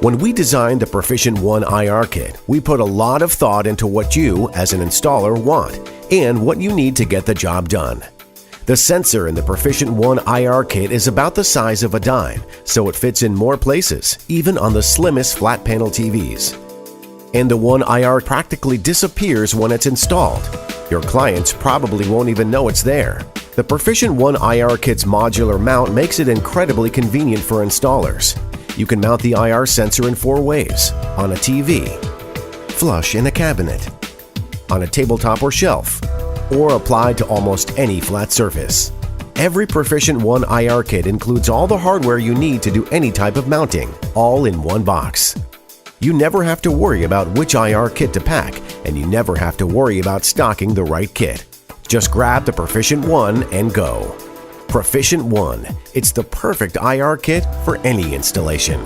When we designed the Proficient 1 IR kit, we put a lot of thought into what you, as an installer, want and what you need to get the job done. The sensor in the Proficient 1 IR kit is about the size of a dime, so it fits in more places, even on the slimmest flat panel TVs. And the 1 IR practically disappears when it's installed. Your clients probably won't even know it's there. The Proficient 1 IR kit's modular mount makes it incredibly convenient for installers. You can mount the IR sensor in 4 ways: on a TV, flush in a cabinet, on a tabletop or shelf, or applied to almost any flat surface. Every Proficient 1 IR kit includes all the hardware you need to do any type of mounting, all in one box. You never have to worry about which IR kit to pack, and you never have to worry about stocking the right kit. Just grab the Proficient 1 and go. Proficient 1. It's the perfect IR kit for any installation.